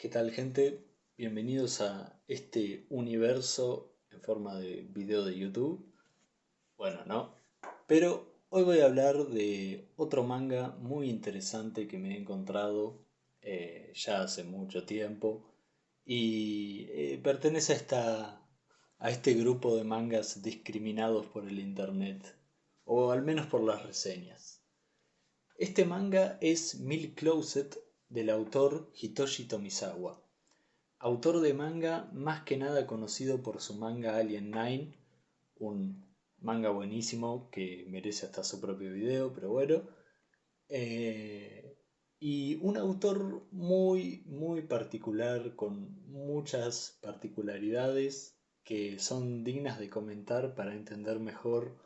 ¿Qué tal, gente? Bienvenidos a este universo en forma de video de YouTube. Bueno, no. Pero hoy voy a hablar de otro manga muy interesante que me he encontrado ya hace mucho tiempo y pertenece a este grupo de mangas discriminados por el internet, o al menos por las reseñas. Este manga es Milk Closet del autor Hitoshi Tomisawa, autor de manga más que nada conocido por su manga Alien Nine, un manga buenísimo que merece hasta su propio video, pero bueno. Y un autor muy particular, con muchas particularidades que son dignas de comentar para entender mejor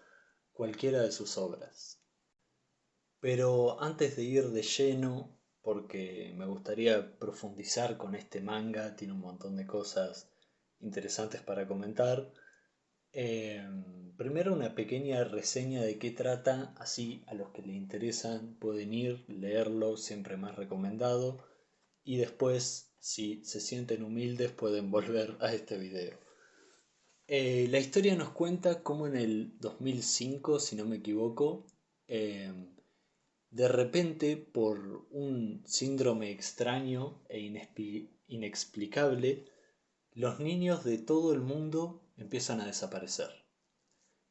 cualquiera de sus obras. Pero antes de ir de lleno, porque me gustaría profundizar con este manga, tiene un montón de cosas interesantes para comentar. eh, Primero una pequeña reseña de qué trata, así a los que le interesan pueden ir, leerlo, siempre más recomendado. Y después, si se sienten humildes, pueden volver a este video. La historia nos cuenta cómo en el 2005, si no me equivoco, eh, de repente, por un síndrome extraño e inexplicable, los niños de todo el mundo empiezan a desaparecer.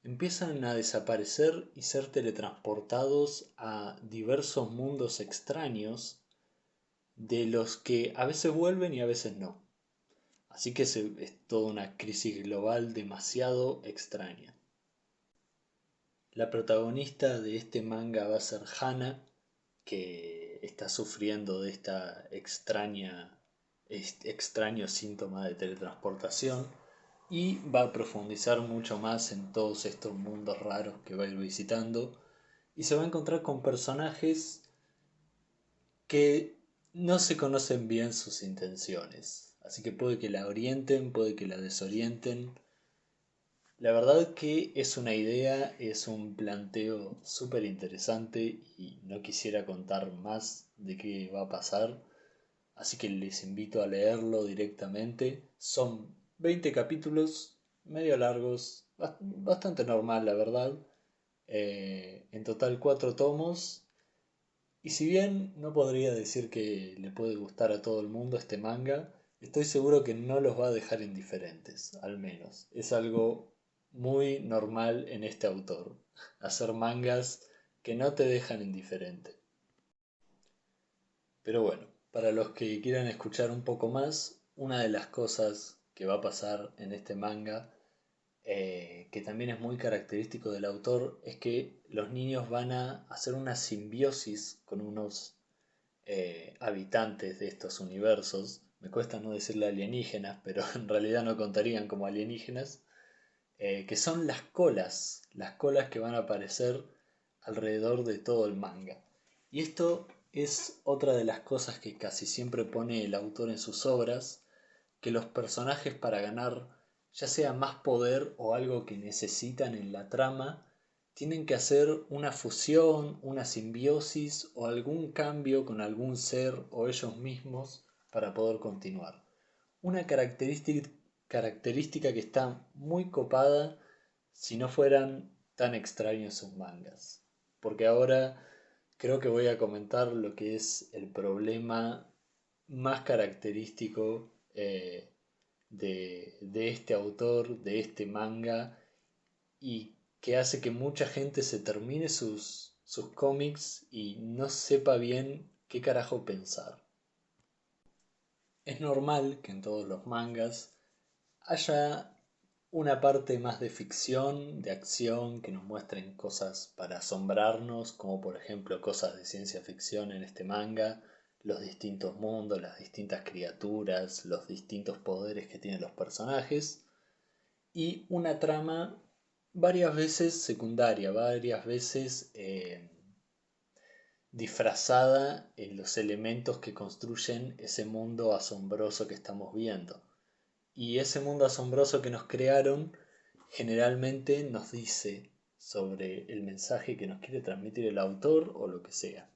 Empiezan a desaparecer y ser teletransportados a diversos mundos extraños de los que a veces vuelven y a veces no. Así que es toda una crisis global demasiado extraña. La protagonista de este manga va a ser Hana, que está sufriendo de este extraño síntoma de teletransportación y va a profundizar mucho más en todos estos mundos raros que va a ir visitando y se va a encontrar con personajes que no se conocen bien sus intenciones. Así que puede que la orienten, puede que la desorienten. La verdad que es una idea, es un planteo súper interesante y no quisiera contar más de qué va a pasar, así que les invito a leerlo directamente. Son 20 capítulos, medio largos, bastante normal la verdad. En total 4 tomos. Y si bien no podría decir que le puede gustar a todo el mundo este manga, estoy seguro que no los va a dejar indiferentes, al menos. Es algo muy normal en este autor, hacer mangas que no te dejan indiferente. Pero bueno, para los que quieran escuchar un poco más, una de las cosas que va a pasar en este manga, que también es muy característico del autor, es que los niños van a hacer una simbiosis con unos habitantes de estos universos. Me cuesta no decirle alienígenas, pero en realidad no contarían como alienígenas, que son las colas que van a aparecer alrededor de todo el manga. Y esto es otra de las cosas que casi siempre pone el autor en sus obras, que los personajes para ganar ya sea más poder o algo que necesitan en la trama, tienen que hacer una fusión, una simbiosis o algún cambio con algún ser o ellos mismos para poder continuar. Una característica que está muy copada si no fueran tan extraños sus mangas. Porque ahora creo que voy a comentar lo que es el problema más característico de este autor, de este manga, y que hace que mucha gente se termine sus cómics y no sepa bien qué carajo pensar. Es normal que en todos los mangas haya una parte más de ficción, de acción, que nos muestren cosas para asombrarnos, como por ejemplo cosas de ciencia ficción en este manga, los distintos mundos, las distintas criaturas, los distintos poderes que tienen los personajes, y una trama varias veces secundaria, varias veces disfrazada en los elementos que construyen ese mundo asombroso que estamos viendo. Y ese mundo asombroso que nos crearon generalmente nos dice sobre el mensaje que nos quiere transmitir el autor o lo que sea.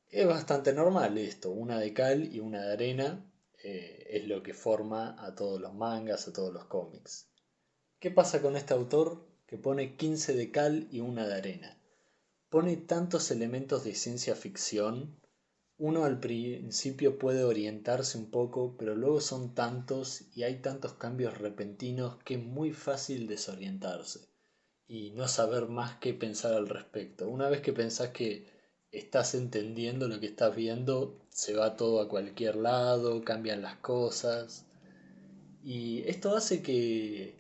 Es bastante normal esto, una de cal y una de arena es lo que forma a todos los mangas, a todos los cómics. ¿Qué pasa con este autor que pone 15 de cal y una de arena? Pone tantos elementos de ciencia ficción, uno al principio puede orientarse un poco, pero luego son tantos y hay tantos cambios repentinos que es muy fácil desorientarse y no saber más qué pensar al respecto. Una vez que pensás que estás entendiendo lo que estás viendo, se va todo a cualquier lado, cambian las cosas. Y esto hace que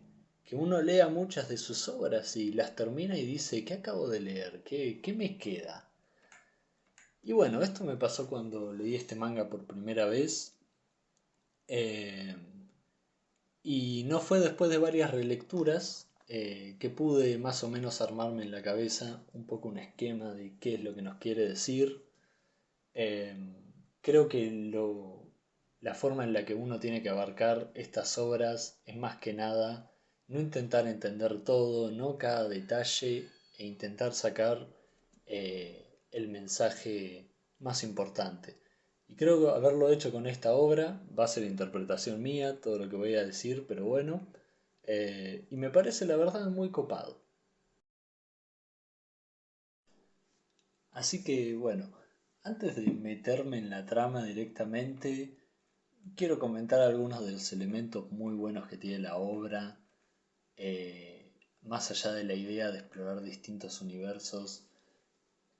uno lea muchas de sus obras y las termina y dice, ¿qué acabo de leer? ¿Qué me queda? Y bueno, esto me pasó cuando leí este manga por primera vez. eh, y no fue después de varias relecturas que pude más o menos armarme en la cabeza un poco un esquema de qué es lo que nos quiere decir. Eh, Creo que la forma en la que uno tiene que abarcar estas obras es más que nada no intentar entender todo, no cada detalle e intentar sacar el mensaje más importante. Y creo que haberlo hecho con esta obra va a ser interpretación mía, todo lo que voy a decir, pero bueno, y me parece la verdad muy copado. Así que bueno, antes de meterme en la trama directamente, quiero comentar algunos de los elementos muy buenos que tiene la obra, más allá de la idea de explorar distintos universos,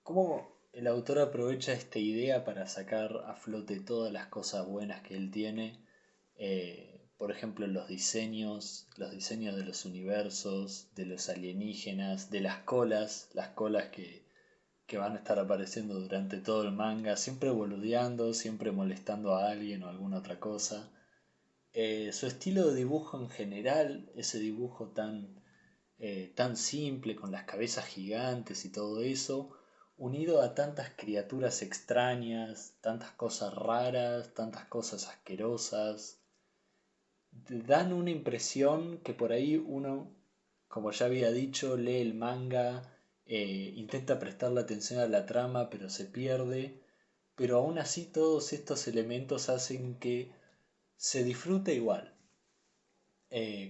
cómo el autor aprovecha esta idea para sacar a flote todas las cosas buenas que él tiene, por ejemplo los diseños de los universos, de los alienígenas, de las colas que van a estar apareciendo durante todo el manga, siempre boludeando, siempre molestando a alguien o alguna otra cosa. Su estilo de dibujo en general, ese dibujo tan simple, con las cabezas gigantes y todo eso, unido a tantas criaturas extrañas, tantas cosas raras, tantas cosas asquerosas, te dan una impresión que por ahí uno, como ya había dicho, lee el manga, intenta prestarle atención a la trama, pero se pierde. Pero aún así todos estos elementos hacen que se disfrute igual.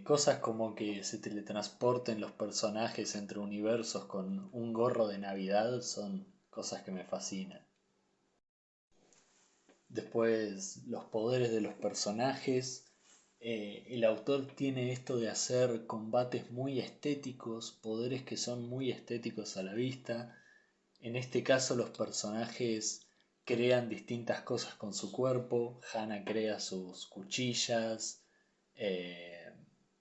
Cosas como que se teletransporten los personajes entre universos con un gorro de Navidad son cosas que me fascinan. Después, los poderes de los personajes. El autor tiene esto de hacer combates muy estéticos, poderes que son muy estéticos a la vista. En este caso, los personajes crean distintas cosas con su cuerpo. Hana crea sus cuchillas, eh,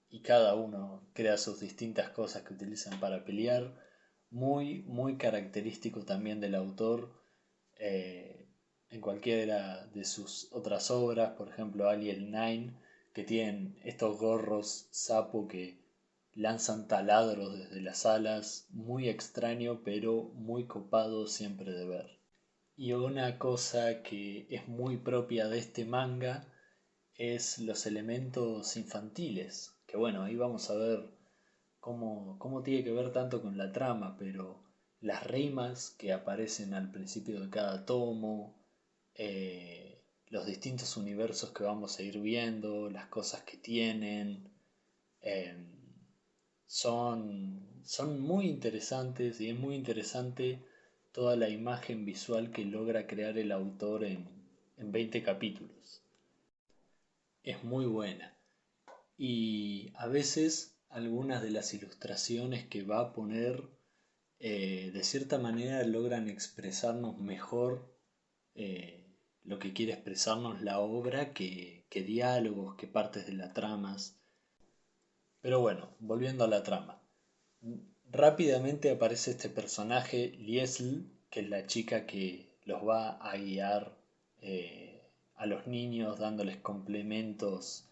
y cada uno crea sus distintas cosas que utilizan para pelear. Muy, muy característico también del autor. eh, en cualquiera de sus otras obras, por ejemplo Alien Nine, que tienen estos gorros sapo que lanzan taladros desde las alas, muy extraño pero muy copado siempre de ver. Y una cosa que es muy propia de este manga es los elementos infantiles, que bueno, ahí vamos a ver cómo tiene que ver tanto con la trama, pero las rimas que aparecen al principio de cada tomo, los distintos universos que vamos a ir viendo, las cosas que tienen, eh, son muy interesantes y es muy interesante toda la imagen visual que logra crear el autor en 20 capítulos. Es muy buena. Y a veces algunas de las ilustraciones que va a poner de cierta manera logran expresarnos mejor lo que quiere expresarnos la obra que diálogos, que partes de las tramas. Pero bueno, volviendo a la trama. Rápidamente aparece este personaje, Liesl, que es la chica que los va a guiar a los niños dándoles complementos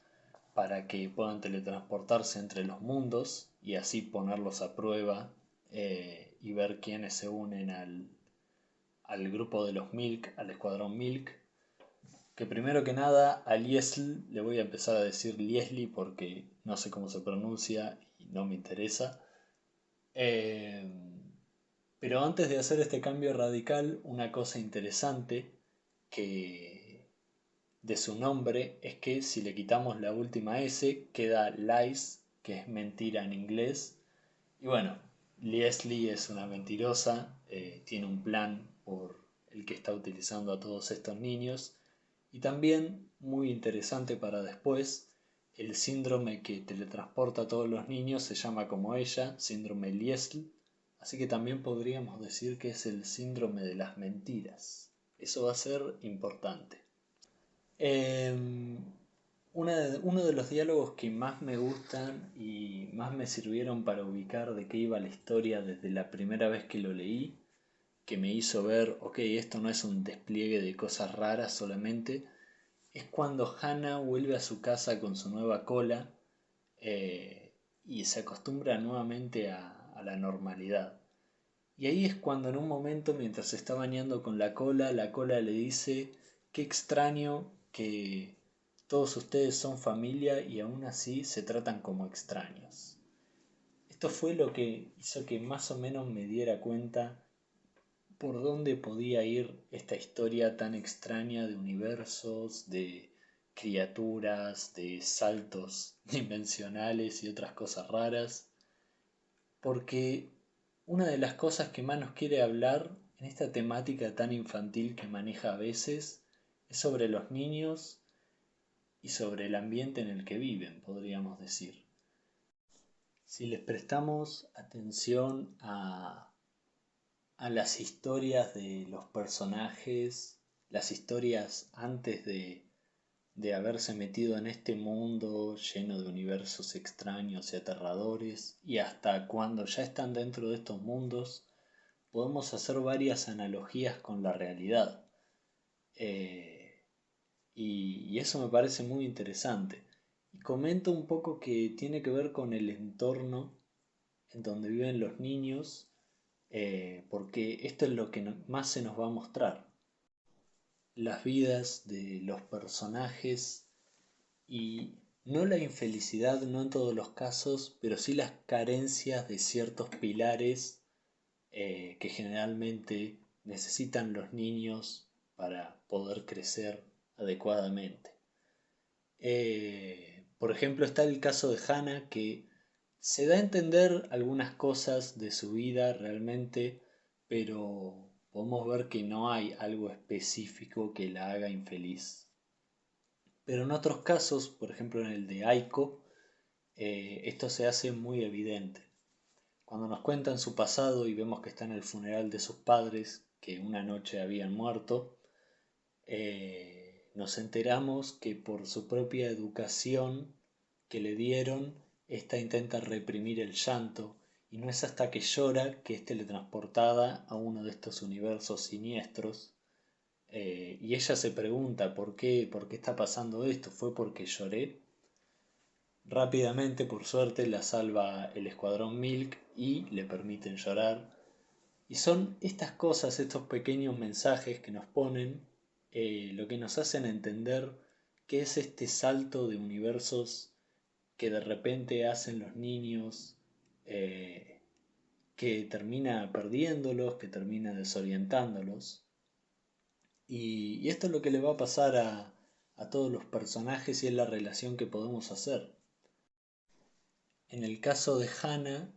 para que puedan teletransportarse entre los mundos y así ponerlos a prueba y ver quiénes se unen al grupo de los Milk, al escuadrón Milk. Que primero que nada a Liesl le voy a empezar a decir Liesli porque no sé cómo se pronuncia y no me interesa. Eh, Pero antes de hacer este cambio radical, una cosa interesante que de su nombre es que si le quitamos la última S queda lies, que es mentira en inglés. Y bueno, Leslie es una mentirosa, tiene un plan por el que está utilizando a todos estos niños. Y también, muy interesante para después, el síndrome que teletransporta a todos los niños se llama como ella, síndrome Liesl. Así que también podríamos decir que es el síndrome de las mentiras. Eso va a ser importante. Uno de los diálogos que más me gustan y más me sirvieron para ubicar de qué iba la historia desde la primera vez que lo leí, que me hizo ver, ok, esto no es un despliegue de cosas raras solamente, es cuando Hannah vuelve a su casa con su nueva cola y se acostumbra nuevamente a la normalidad. Y ahí es cuando en un momento, mientras se está bañando con la cola le dice, qué extraño que todos ustedes son familia y aún así se tratan como extraños. Esto fue lo que hizo que más o menos me diera cuenta por dónde podía ir esta historia tan extraña de universos, de criaturas, de saltos dimensionales y otras cosas raras, porque una de las cosas que más nos quiere hablar en esta temática tan infantil que maneja a veces es sobre los niños y sobre el ambiente en el que viven, podríamos decir. Si les prestamos atención a las historias de los personajes, las historias antes de haberse metido en este mundo lleno de universos extraños y aterradores, y hasta cuando ya están dentro de estos mundos, podemos hacer varias analogías con la realidad. Eh, y eso me parece muy interesante. Y comento un poco que tiene que ver con el entorno en donde viven los niños, porque esto es lo que más se nos va a mostrar. Las vidas de los personajes y no la infelicidad, no en todos los casos, pero sí las carencias de ciertos pilares que generalmente necesitan los niños para poder crecer adecuadamente. Por ejemplo, está el caso de Hannah, que se da a entender algunas cosas de su vida realmente, pero podemos ver que no hay algo específico que la haga infeliz. Pero en otros casos, por ejemplo en el de Aiko, esto se hace muy evidente. Cuando nos cuentan su pasado y vemos que está en el funeral de sus padres, que una noche habían muerto, nos enteramos que por su propia educación que le dieron, ésta intenta reprimir el llanto, y no es hasta que llora que es teletransportada a uno de estos universos siniestros. Y ella se pregunta por qué está pasando esto, ¿fue porque lloré? Rápidamente, por suerte, la salva el Escuadrón Milk y le permiten llorar. Y son estas cosas, estos pequeños mensajes que nos ponen, lo que nos hacen entender qué es este salto de universos que de repente hacen los niños, eh, que termina perdiéndolos, que termina desorientándolos. Y esto es lo que le va a pasar a todos los personajes y es la relación que podemos hacer. En el caso de Hannah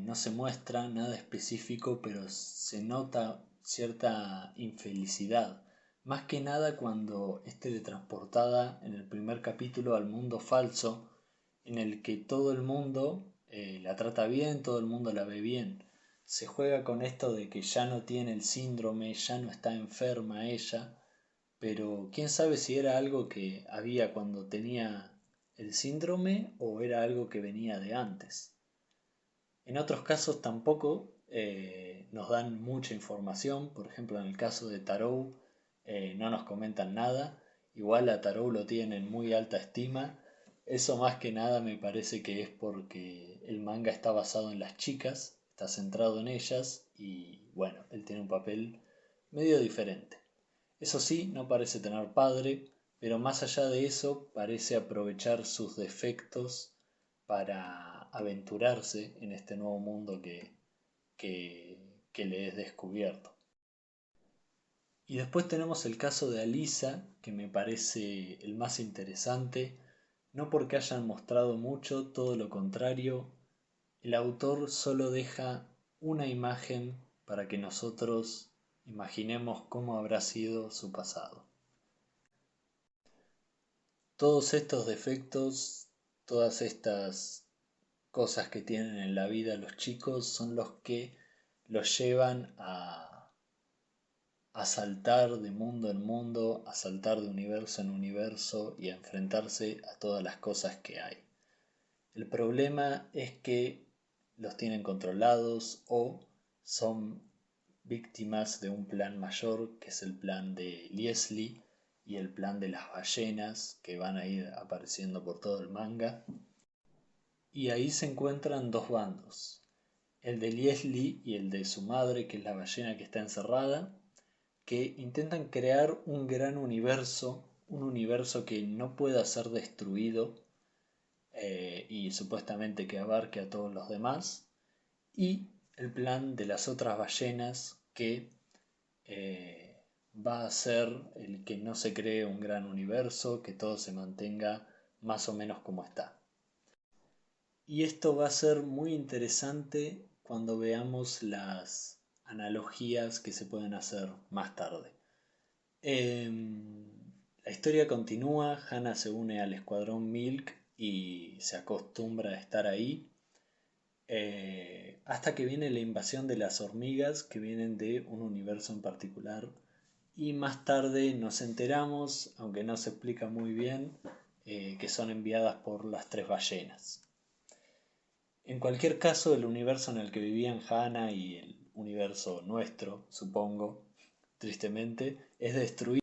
no se muestra nada específico, pero se nota cierta infelicidad. Más que nada cuando es teletransportada en el primer capítulo al mundo falso, en el que todo el mundo la trata bien, todo el mundo la ve bien. Se juega con esto de que ya no tiene el síndrome, ya no está enferma ella, pero quién sabe si era algo que había cuando tenía el síndrome o era algo que venía de antes. En otros casos tampoco nos dan mucha información, por ejemplo en el caso de Tarou no nos comentan nada, igual a Tarou lo tienen en muy alta estima, eso más que nada me parece que es porque el manga está basado en las chicas, está centrado en ellas y bueno, él tiene un papel medio diferente. Eso sí, no parece tener padre, pero más allá de eso parece aprovechar sus defectos para aventurarse en este nuevo mundo que que le es descubierto. Y después tenemos el caso de Alisa, que me parece el más interesante, no porque hayan mostrado mucho, todo lo contrario, el autor solo deja una imagen para que nosotros imaginemos cómo habrá sido su pasado. Todos estos defectos, todas estas cosas que tienen en la vida los chicos son los que los llevan a saltar de mundo en mundo, a saltar de universo en universo y a enfrentarse a todas las cosas que hay. El problema es que los tienen controlados o son víctimas de un plan mayor, que es el plan de Liesli y el plan de las ballenas que van a ir apareciendo por todo el manga. Y ahí se encuentran dos bandos, el de Liesli y el de su madre, que es la ballena que está encerrada, que intentan crear un gran universo, un universo que no pueda ser destruido y supuestamente que abarque a todos los demás, y el plan de las otras ballenas que va a ser el que no se cree un gran universo, que todo se mantenga más o menos como está. Y esto va a ser muy interesante cuando veamos las analogías que se pueden hacer más tarde. La historia continúa, Hana se une al escuadrón Milk y se acostumbra a estar ahí, hasta que viene la invasión de las hormigas que vienen de un universo en particular, y más tarde nos enteramos, aunque no se explica muy bien, que son enviadas por las tres ballenas. En cualquier caso, el universo en el que vivían Hana y el universo nuestro, supongo, tristemente, es destruido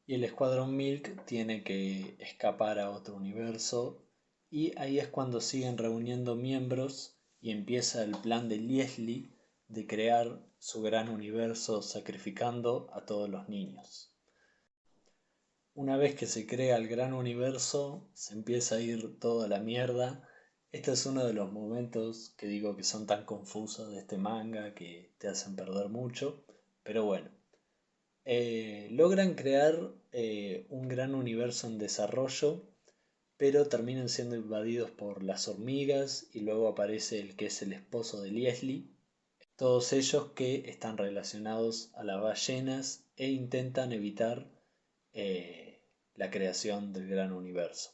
y el escuadrón Milk tiene que escapar a otro universo, y ahí es cuando siguen reuniendo miembros y empieza el plan de Liesli de crear su gran universo sacrificando a todos los niños. Una vez que se crea el gran universo, se empieza a ir toda la mierda. Este es uno de los momentos que digo que son tan confusos de este manga que te hacen perder mucho, pero bueno. Logran crear un gran universo en desarrollo, pero terminan siendo invadidos por las hormigas y luego aparece el que es el esposo de Liesli, todos ellos que están relacionados a las ballenas e intentan evitar la creación del gran universo.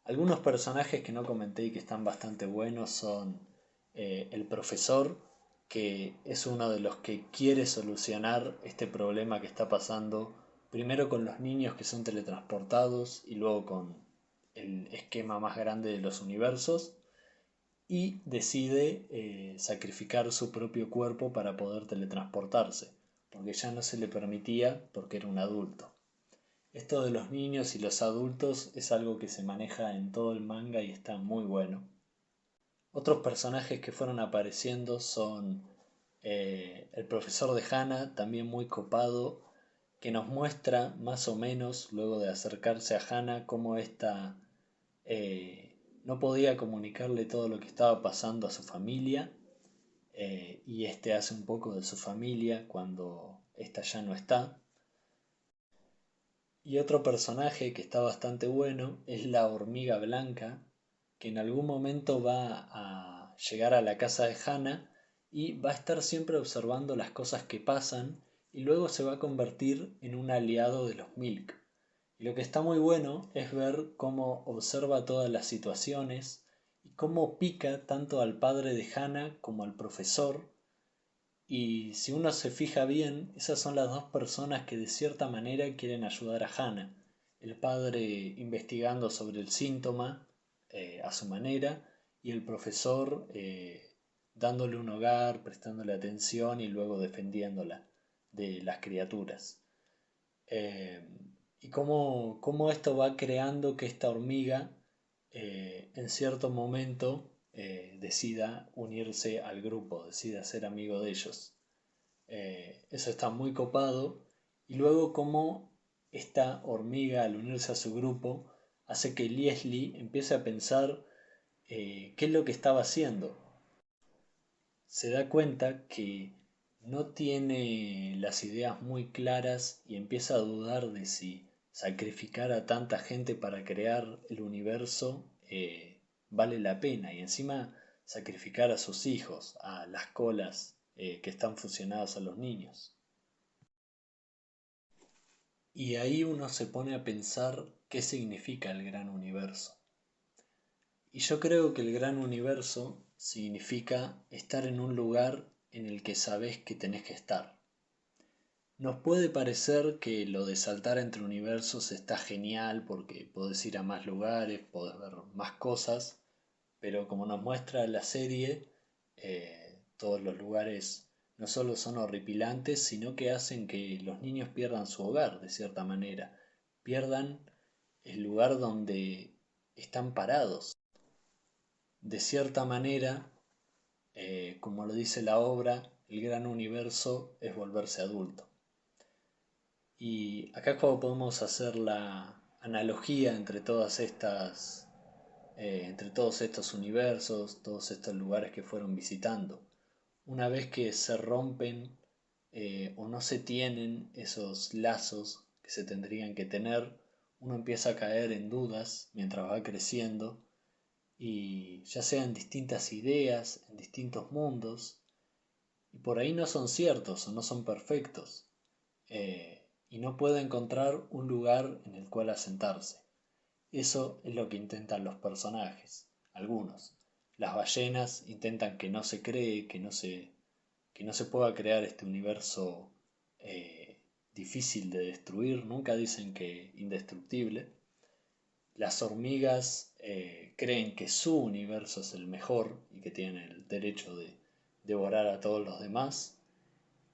Algunos personajes que no comenté y que están bastante buenos son el profesor, que es uno de los que quiere solucionar este problema que está pasando, primero con los niños que son teletransportados y luego con el esquema más grande de los universos, y decide sacrificar su propio cuerpo para poder teletransportarse, porque ya no se le permitía porque era un adulto. Esto de los niños y los adultos es algo que se maneja en todo el manga y está muy bueno. Otros personajes que fueron apareciendo son el profesor de Hana, también muy copado, que nos muestra más o menos, luego de acercarse a Hana, cómo ésta no podía comunicarle todo lo que estaba pasando a su familia, y este hace un poco de su familia cuando ésta ya no está. Y otro personaje que está bastante bueno es la hormiga blanca, que en algún momento va a llegar a la casa de Hana y va a estar siempre observando las cosas que pasan, y luego se va a convertir en un aliado de los Milk. Y lo que está muy bueno es ver cómo observa todas las situaciones y cómo pica tanto al padre de Hana como al profesor. Y si uno se fija bien, esas son las dos personas que de cierta manera quieren ayudar a Hana. El padre investigando sobre el síntoma a su manera, y el profesor dándole un hogar, prestándole atención y luego defendiéndola de las criaturas. Eh, y cómo esto va creando que esta hormiga en cierto momento decida unirse al grupo, decida ser amigo de ellos. Eso está muy copado. Y luego cómo esta hormiga, al unirse a su grupo, hace que Liesli empiece a pensar qué es lo que estaba haciendo. se da cuenta que no tiene las ideas muy claras y empieza a dudar de si sacrificar a tanta gente para crear el universo vale la pena. Y encima sacrificar a sus hijos, a las colas que están fusionadas a los niños. Y ahí uno se pone a pensar qué significa el gran universo. Y yo creo que el gran universo significa estar en un lugar en el que sabes que tenés que estar. Nos puede parecer que lo de saltar entre universos está genial porque podés ir a más lugares, podés ver más cosas, pero como nos muestra la serie, todos los lugares no solo son horripilantes, sino que hacen que los niños pierdan su hogar, de cierta manera, pierdan el lugar donde están parados. De cierta manera, como lo dice la obra, el gran universo es volverse adulto. Y acá es cuando podemos hacer la analogía entre todos estos universos, todos estos lugares que fueron visitando. Una vez que se rompen o no se tienen esos lazos que se tendrían que tener, uno empieza a caer en dudas mientras va creciendo y ya sean distintas ideas en distintos mundos y por ahí no son ciertos o no son perfectos y no puede encontrar un lugar en el cual asentarse. Eso es lo que intentan los personajes, algunos. Las ballenas intentan que no se cree, que no se pueda crear este universo difícil de destruir, nunca dicen que indestructible. Las hormigas creen que su universo es el mejor y que tienen el derecho de devorar a todos los demás.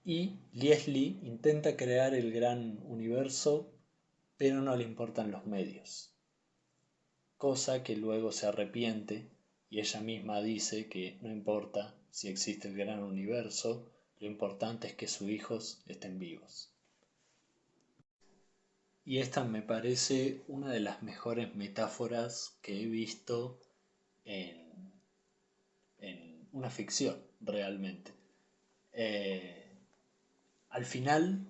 Y Leslie intenta crear el gran universo, pero no le importan los medios. Cosa que luego se arrepiente y ella misma dice que no importa si existe el gran universo, lo importante es que sus hijos estén vivos. Y esta me parece una de las mejores metáforas que he visto en, en una ficción, realmente. Eh, Al final,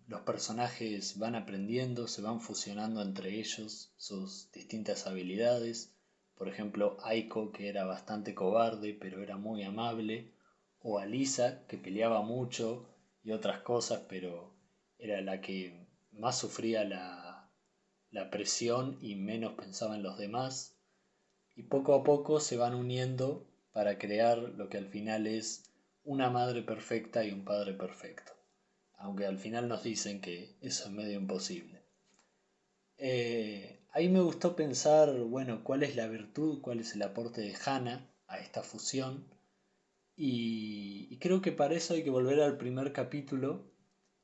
los personajes van aprendiendo, se van fusionando entre ellos sus distintas habilidades. Por ejemplo, Aiko, que era bastante cobarde, pero era muy amable. O Alisa, que peleaba mucho y otras cosas, pero era la que más sufría la presión y menos pensaba en los demás. Y poco a poco se van uniendo para crear lo que al final es una madre perfecta y un padre perfecto, aunque al final nos dicen que eso es medio imposible. Ahí me gustó pensar, bueno, cuál es la virtud, cuál es el aporte de Hannah a esta fusión, y creo que para eso hay que volver al primer capítulo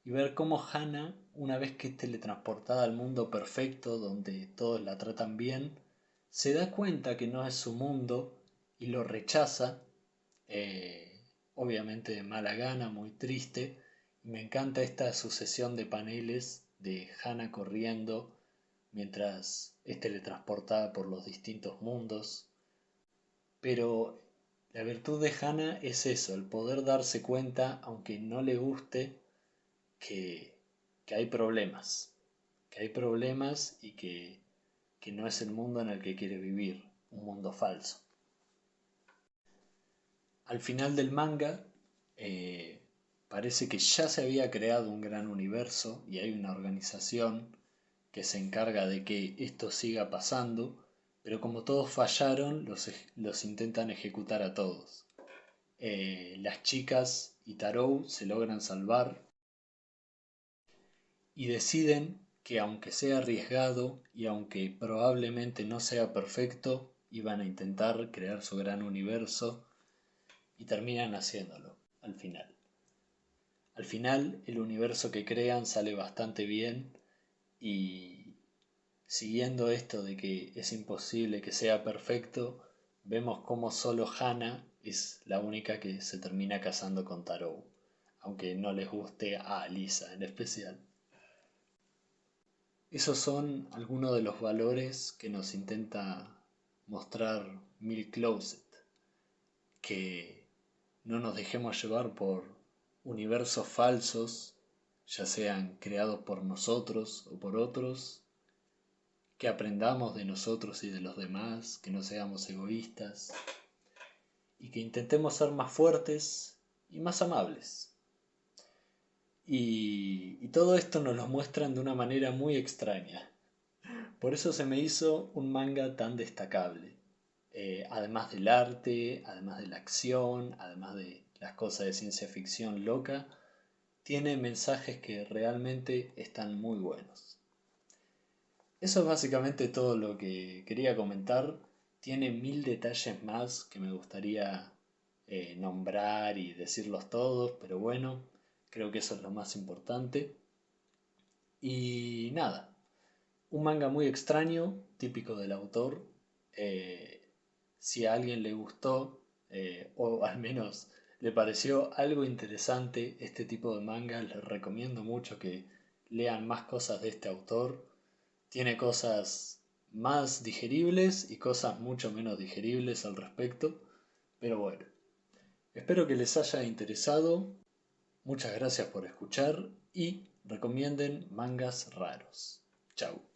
y ver cómo Hannah, una vez que es teletransportada al mundo perfecto, donde todos la tratan bien, se da cuenta que no es su mundo y lo rechaza, obviamente de mala gana, muy triste. Y me encanta esta sucesión de paneles de Hannah corriendo mientras es teletransportada por los distintos mundos. Pero la virtud de Hannah es eso, el poder darse cuenta, aunque no le guste, que, que hay problemas, que hay problemas y que no es el mundo en el que quiere vivir, un mundo falso. Al final del manga parece que ya se había creado un gran universo y hay una organización que se encarga de que esto siga pasando, pero como todos fallaron, los intentan ejecutar a todos. Las chicas y Tarou se logran salvar y deciden que aunque sea arriesgado y aunque probablemente no sea perfecto, iban a intentar crear su gran universo y terminan haciéndolo al final. Al final el universo que crean sale bastante bien y siguiendo esto de que es imposible que sea perfecto, vemos como solo Hannah es la única que se termina casando con Tarou, aunque no les guste a Lisa en especial. Esos son algunos de los valores que nos intenta mostrar Milk Closet, que no nos dejemos llevar por universos falsos, ya sean creados por nosotros o por otros, que aprendamos de nosotros y de los demás, que no seamos egoístas y que intentemos ser más fuertes y más amables. Y todo esto nos lo muestran de una manera muy extraña. Por eso se me hizo un manga tan destacable. Además del arte, además de la acción, además de las cosas de ciencia ficción loca, tiene mensajes que realmente están muy buenos. Eso es básicamente todo lo que quería comentar. Tiene 1000 detalles más que me gustaría nombrar y decirlos todos, pero bueno, creo que eso es lo más importante. Y nada, un manga muy extraño, típico del autor. Eh, si a alguien le gustó, o al menos le pareció algo interesante este tipo de manga, les recomiendo mucho que lean más cosas de este autor. Tiene cosas más digeribles y cosas mucho menos digeribles al respecto. Pero bueno, espero que les haya interesado. Muchas gracias por escuchar y recomienden mangas raros. Chau.